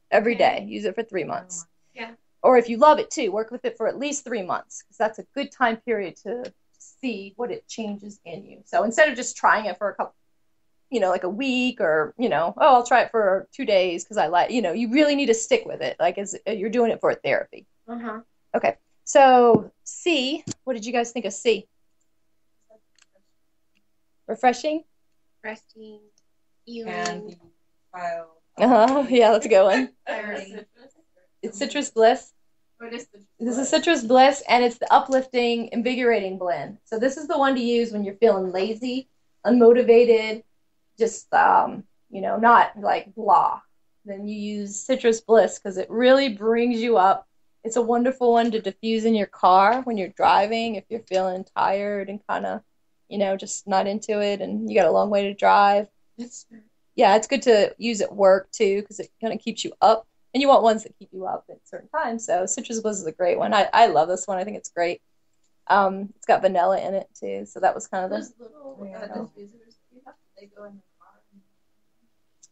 every day. Use it for 3 months. Yeah. Or if you love it too, work with it for at least 3 months, because that's a good time period to see what it changes in you. So instead of just trying it for a couple. Like a week or, I'll try it for 2 days because I like, you really need to stick with it. Like you're doing it for a therapy. Okay. So C, what did you guys think of C? Refreshing? Resting, healing. Yeah, that's a good one. It's Citrus Bliss. What is this is Citrus Bliss, and it's the uplifting, invigorating blend. So this is the one to use when you're feeling lazy, unmotivated, just not like blah. Then you use Citrus Bliss because it really brings you up. It's a wonderful one to diffuse in your car when you're driving if you're feeling tired and kind of just not into it and you got a long way to drive. It's good to use at work too because it kind of keeps you up, and you want ones that keep you up at certain times. So Citrus Bliss is a great one. I love this one. I think it's great. It's got vanilla in it too, so that was kind of those little diffusers that you have. They go in the car.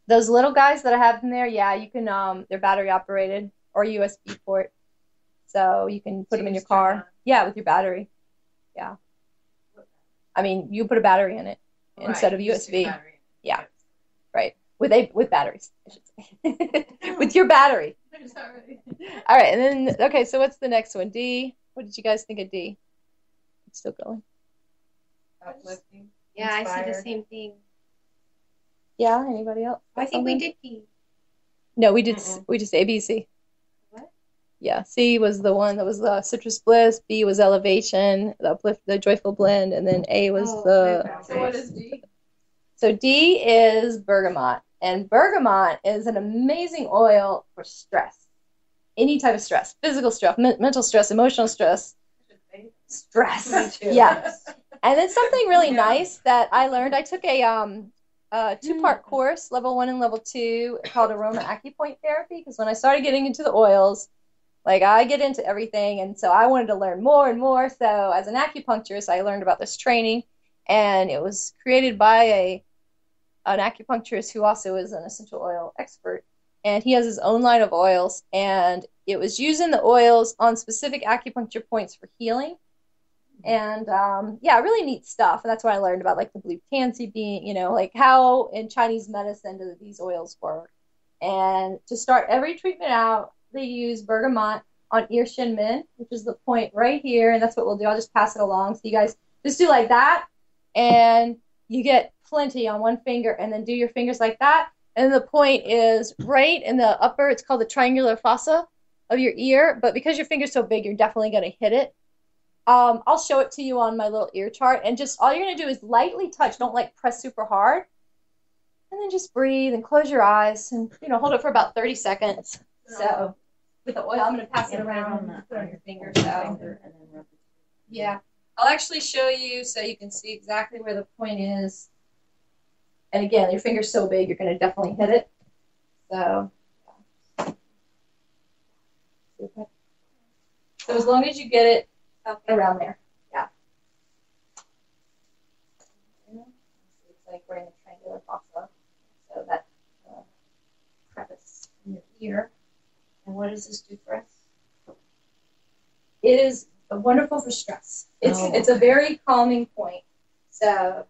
Those little guys that I have in there, yeah, you can. They're battery operated or USB port, so you can put them in your car. Yeah, with your battery. Yeah. I mean, you put a battery in it instead of USB. Yeah. Right. With batteries, I should say. With your battery. All right, and then okay, so what's the next one? D. What did you guys think of D? It's still going. Uplifting. Yeah, inspired. I see the same thing. Yeah, anybody else? I think we did D. No, we did A, B, C. What? Yeah, C was the one that was the Citrus Bliss, B was Elevation, the Uplift, the Joyful Blend, and then A was So what is D? So D is bergamot, and bergamot is an amazing oil for stress. Any type of stress, physical stress, mental stress, emotional stress. Yeah. And then something really nice that I learned, I took a 2-part course, level 1 and level 2, called Aroma Acupoint Therapy, because when I started getting into the oils, like I get into everything, and so I wanted to learn more and more. So as an acupuncturist, I learned about this training, and it was created by an acupuncturist who also is an essential oil expert, and he has his own line of oils, and it was using the oils on specific acupuncture points for healing. And really neat stuff. And that's what I learned about like the blue tansy being, like how in Chinese medicine do these oils work. And to start every treatment out, they use bergamot on ear shin min, which is the point right here. And that's what we'll do. I'll just pass it along. So you guys just do like that. And you get plenty on one finger, and then do your fingers like that. And the point is right in the upper, it's called the triangular fossa. of your ear, but because your finger's so big, you're definitely going to hit it. I'll show it to you on my little ear chart, and just all you're going to do is lightly touch. Don't like press super hard. And then just breathe and close your eyes and, hold it for about 30 seconds. So with the oil, I'm going to pass it around and put it on your finger. So yeah, I'll actually show you so you can see exactly where the point is. And again, your finger's so big, you're going to definitely hit it. So as long as you get it around there. Yeah. It's like we're in a triangular fossa. So that crevice in your ear. And what does this do for us? It is wonderful for stress. It's a very calming point. So,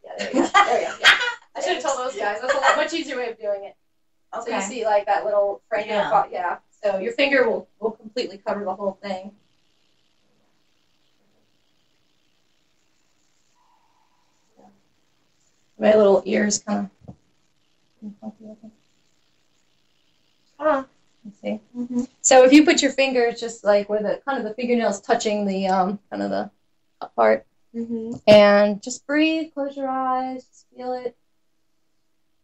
yeah, there you go. Yeah. I should have told those guys. That's a much easier way of doing it. Okay. So you see like that little triangular fossa. Yeah. So your finger will completely cover the whole thing. My little ears kind of. Let's see. Mm-hmm. So if you put your fingers just like where the kind of the fingernails touching the kind of the up part, and just breathe, close your eyes, just feel it.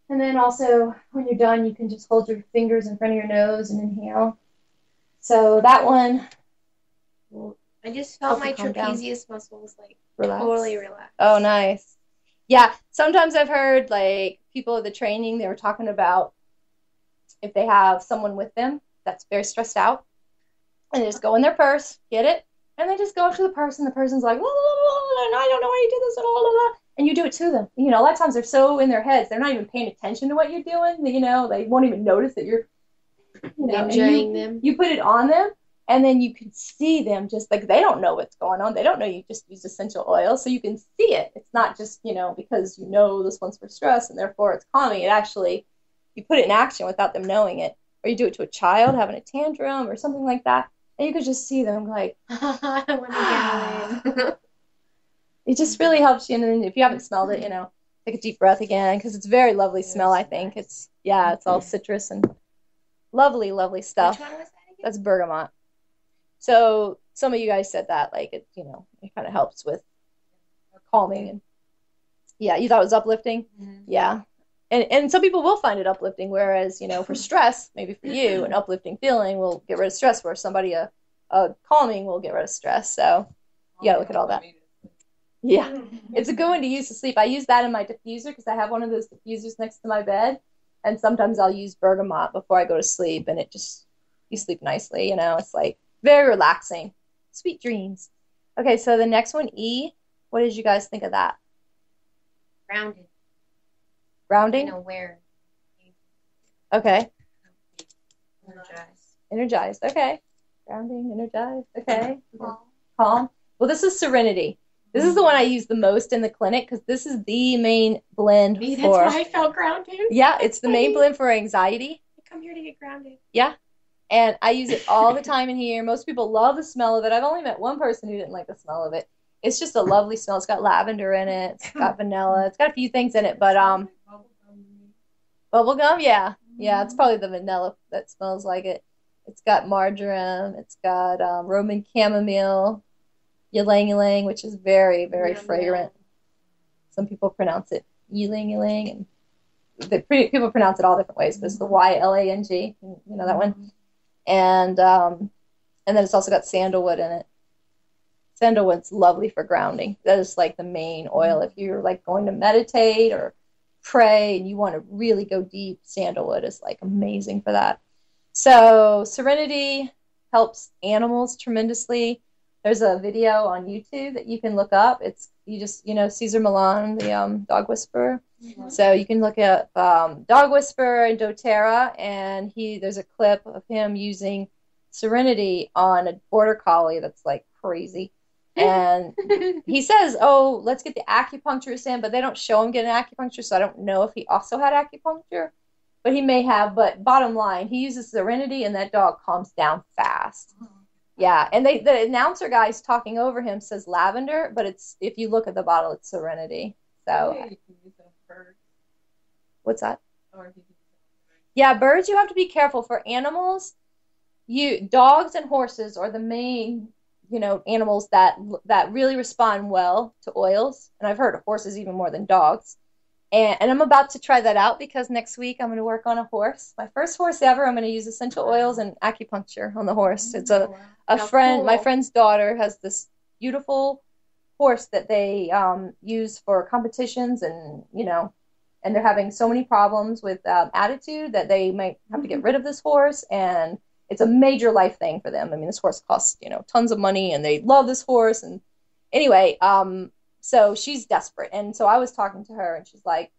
And then also when you're done, you can just hold your fingers in front of your nose and inhale. So that one. I just felt my trapezius muscles like totally relax. Oh, nice. Yeah, sometimes I've heard like people at the training, they were talking about if they have someone with them that's very stressed out, and they just go in their purse, get it, and they just go up to the person. The person's like, and I don't know why you did this, and you do it to them. A lot of times they're so in their heads, they're not even paying attention to what you're doing. They won't even notice that you're enjoying them. You put it on them. And then you can see them just like they don't know what's going on. They don't know you just use essential oil. So you can see it. It's not just, because this one's for stress and therefore it's calming. It actually, you put it in action without them knowing it. Or you do it to a child having a tantrum or something like that. And you could just see them like, I want to get it just really helps you. And then if you haven't smelled it, take a deep breath again because it's a very lovely smell, I think. It's all citrus and lovely, lovely stuff. Which one was that again? That's bergamot. So some of you guys said that, like, it kind of helps with calming. And yeah, you thought it was uplifting? Mm-hmm. Yeah. And some people will find it uplifting, whereas, for stress, maybe for you, an uplifting feeling will get rid of stress, where somebody, a calming will get rid of stress. So you got to look at all that. Yeah. It's a good one to use to sleep. I use that in my diffuser because I have one of those diffusers next to my bed. And sometimes I'll use bergamot before I go to sleep, and you sleep nicely, It's like, very relaxing. Sweet dreams. Okay, so the next one, E. What did you guys think of that? Grounded. Grounding? Aware. Okay. Energized. Energized. Okay. Grounding, energized. Okay. Calm. Well, this is Serenity. This is the one I use the most in the clinic because this is the main blend That's why I felt grounded. Yeah, it's the main blend for anxiety. I come here to get grounded. Yeah. And I use it all the time in here. Most people love the smell of it. I've only met one person who didn't like the smell of it. It's just a lovely smell. It's got lavender in it. It's got vanilla. It's got a few things in it, but bubble gum, yeah. Yeah, it's probably the vanilla that smells like it. It's got marjoram. It's got Roman chamomile, ylang ylang, which is very, very fragrant. Some people pronounce it ylang ylang, and people pronounce it all different ways, but it's the YLANG. You know that one? And then it's also got sandalwood in it. Sandalwood's lovely for grounding. That is like the main oil. If you're like going to meditate or pray and you want to really go deep, sandalwood is like amazing for that. So Serenity helps animals tremendously. There's a video on YouTube that you can look up. It's Cesar Millan, the dog whisperer. Mm-hmm. So you can look at dog whisperer and doTERRA, and there's a clip of him using Serenity on a border collie that's like crazy. And he says, "Oh, let's get the acupuncturist in," but they don't show him getting acupuncture, so I don't know if he also had acupuncture, but he may have. But bottom line, he uses Serenity, and that dog calms down fast. Yeah, and the announcer guy's talking over him says lavender, but if you look at the bottle, it's Serenity. So, what's that? Yeah, birds you have to be careful. For animals, dogs and horses are the main, animals that really respond well to oils. And I've heard of horses even more than dogs. And I'm about to try that out because next week I'm going to work on a horse. My first horse ever. I'm going to use essential oils and acupuncture on the horse. It's a friend, cool. My friend's daughter has this beautiful horse that they use for competitions, and and they're having so many problems with attitude that they might have to get rid of this horse, and it's a major life thing for them. I mean, this horse costs tons of money, and they love this horse. And anyway, so she's desperate, and so I was talking to her, and she's like,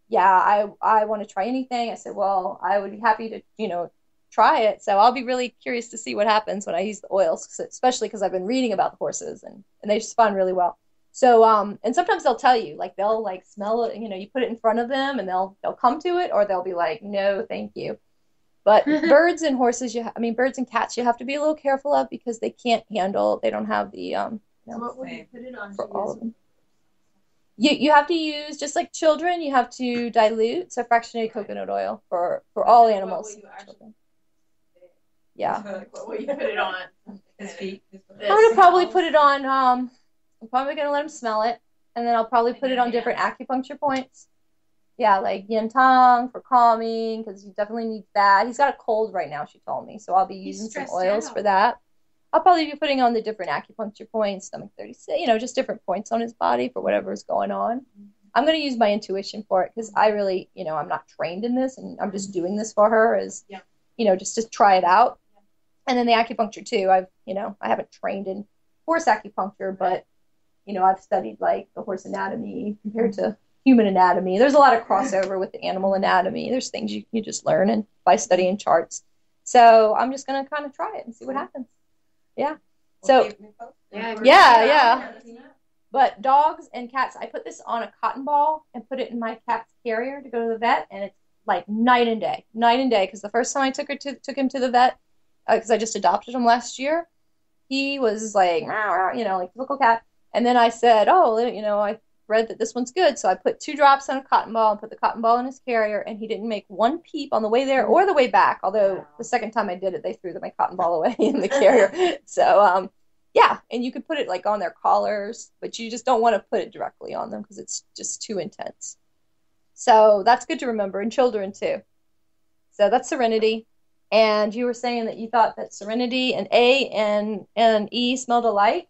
"Yeah, I want to try anything." I said, "Well, I would be happy to try it." So I'll be really curious to see what happens when I use the oils, especially because I've been reading about the horses, and they respond really well. So and sometimes they'll tell you, like they'll like smell it, you put it in front of them, and they'll come to it, or they'll be like, "No, thank you." But birds and horses, birds and cats, you have to be a little careful of because they don't have the So what would you put it on for all of them. You have to use, just like children, you have to dilute, so fractionated coconut oil for all animals. Yeah. What will you put it on? His feet. I'm gonna probably put it on. I'm probably gonna let him smell it, and then I'll probably put it on different acupuncture points. Yeah, like yin tang for calming, because he definitely needs that. He's got a cold right now, she told me, so I'll be using some oils for that. I'll probably be putting on the different acupuncture points, stomach 36, just different points on his body for whatever's going on. I'm going to use my intuition for it because I really, I'm not trained in this, and I'm just doing this for her as, just to try it out. And then the acupuncture too. I haven't trained in horse acupuncture, but, I've studied like the horse anatomy compared to human anatomy. There's a lot of crossover with the animal anatomy. There's things you just learn by studying charts. So I'm just going to kind of try it and see what happens. Yeah. So, yeah. But dogs and cats, I put this on a cotton ball and put it in my cat's carrier to go to the vet, and it's like night and day. Because the first time I took him to the vet, because I just adopted him last year, he was like, like typical cat. And then I said, I read that this one's good, so I put 2 drops on a cotton ball and put the cotton ball in his carrier, and he didn't make one peep on the way there or the way back, although the second time I did it, they threw my cotton ball away in the carrier. So yeah, and you could put it like on their collars, but you just don't want to put it directly on them because it's just too intense. So that's good to remember, and children too. So that's Serenity. And you were saying that you thought that Serenity and A and E smelled alike.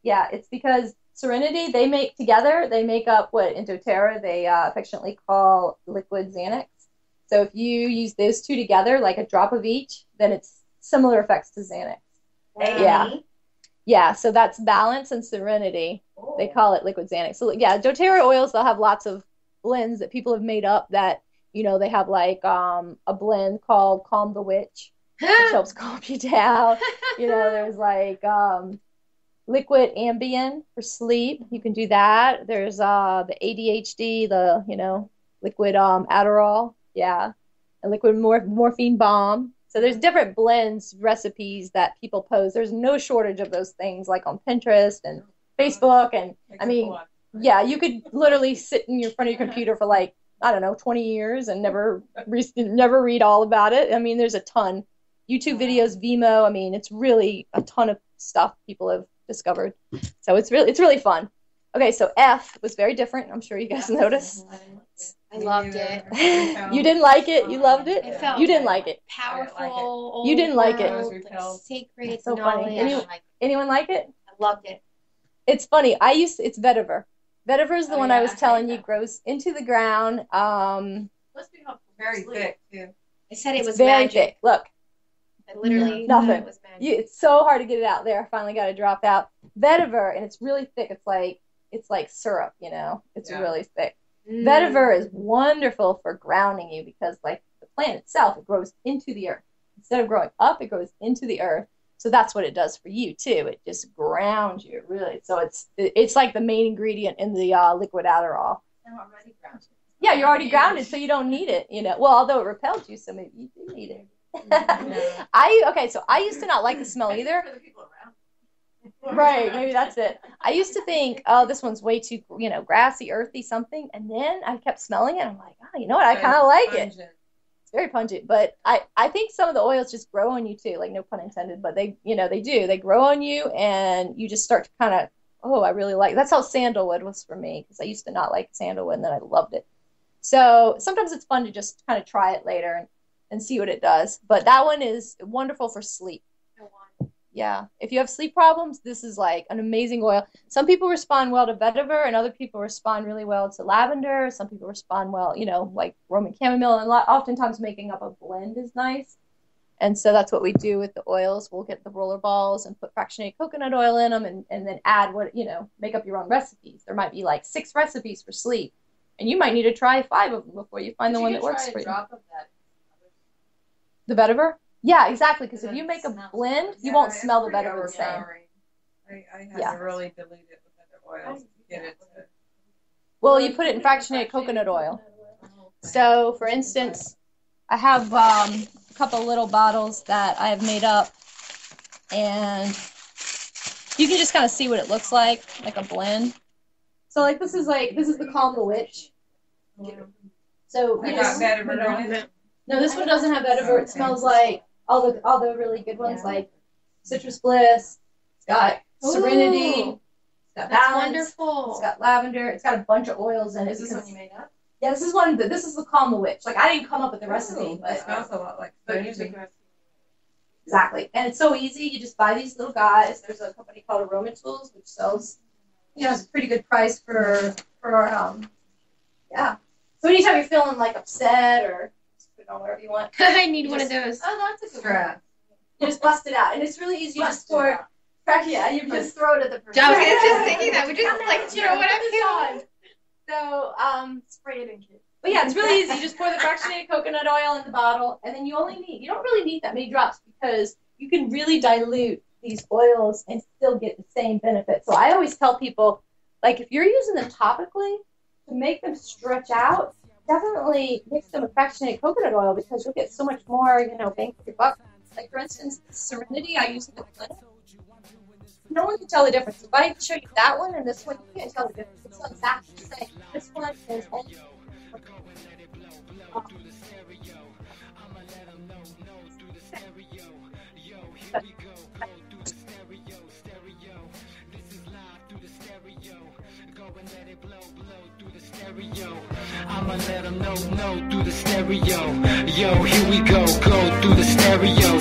Yeah, it's because Serenity, they make up what in doTERRA they affectionately call liquid Xanax. So if you use those two together, like a drop of each, then it's similar effects to Xanax. Yeah. Yeah, so that's Balance and Serenity. Oh. They call it liquid Xanax. So yeah, doTERRA oils, they'll have lots of blends that people have made up that, they have like a blend called Calm the Witch, which helps calm you down. There's like liquid Ambien for sleep. You can do that. There's the ADHD, the liquid Adderall, yeah, and liquid morphine balm. So there's different blends, recipes that people post. There's no shortage of those things, like on Pinterest and Facebook, and yeah, you could literally sit in front of your computer for like 20 years and never read all about it. There's a ton. YouTube videos, Vimeo. It's really a ton of stuff people have discovered. So it's really fun. Okay, so F was very different. I'm sure you guys noticed. I loved it. You didn't like it? You loved it? You didn't like it? Powerful. You didn't like it? Sacred. It's so funny. Anyone like it? I loved it. It's funny. It's vetiver. Vetiver is the one I was telling you grows into the ground. Must be very thick too. I said it was very magic. Thick. Look. I literally nothing. It was magic. It's so hard to get it out there. I finally got it dropped out. Vetiver, and it's really thick. It's like syrup, It's really thick. Vetiver is wonderful for grounding you because, like the plant itself, it grows into the earth. Instead of growing up, it grows into the earth. So that's what it does for you too. It just grounds you, really. So it's like the main ingredient in the liquid Adderall. I'm already grounded. Yeah, you're already grounded, so you don't need it. Well, although it repelled you, so maybe you do need it. So I used to not like the smell either. For the people around. Right, maybe that's it. I used to think, this one's way too, grassy, earthy, something, and then I kept smelling it. And I'm like, you know what? I kind of like it. It's very pungent, but I think some of the oils just grow on you too, like no pun intended, but they, they do. They grow on you and you just start to kind of, oh, I really like, that's how sandalwood was for me because I used to not like sandalwood and then I loved it. So sometimes it's fun to just kind of try it later and see what it does. But that one is wonderful for sleep. Yeah. If you have sleep problems, this is like an amazing oil. Some people respond well to vetiver and other people respond really well to lavender. Some people respond well, like Roman chamomile, and oftentimes making up a blend is nice. And so that's what we do with the oils. We'll get the roller balls and put fractionated coconut oil in them and then add make up your own recipes. There might be like 6 recipes for sleep. And you might need to try 5 of them before you find the one that works for you. Drop of that. The vetiver? Yeah, exactly. Because if you make a blend, you won't smell the vetiver the same. I had to really dilute it with other oils to get it to... Well, you put it in fractionated coconut oil. So, for instance, I have a couple little bottles that I have made up, and you can just kind of see what it looks like a blend. So, this is the Calm the Witch. So, I got vetiver in it. No, this one doesn't have vetiver. It smells like all the really good ones, like Citrus Bliss. It's got Serenity. It's got That's Balance. wonderful. It's got lavender. It's got a bunch of oils in it. Is this one you made up? Yeah, this is one. This is the Calm the Witch. I didn't come up with the recipe, but It smells a lot like exactly. And it's so easy. You just buy these little guys. There's a company called Aroma Tools which sells, it's a pretty good price for yeah. So anytime you're feeling upset or whatever you want. I need one of those. Oh, that's a good one. You just bust it out, and it's really easy. You just pour it. You just throw it at the person. I was just thinking that. We just throw it at people. So Spray it in kids. But yeah, it's really easy. You just pour the fractionated coconut oil in the bottle, and then you don't really need that many drops because you can really dilute these oils and still get the same benefit. So I always tell people, if you're using them topically to make them stretch out, definitely mix them with fractionated coconut oil because you'll get so much more, bang for your buck. Like, for instance, Serenity, I use in the clinic. No one can tell the difference. If I show you that one and this one, you can't tell the difference. It's exactly the same. This one is only... I'ma let them know through the stereo. Yo, here we go through the stereo.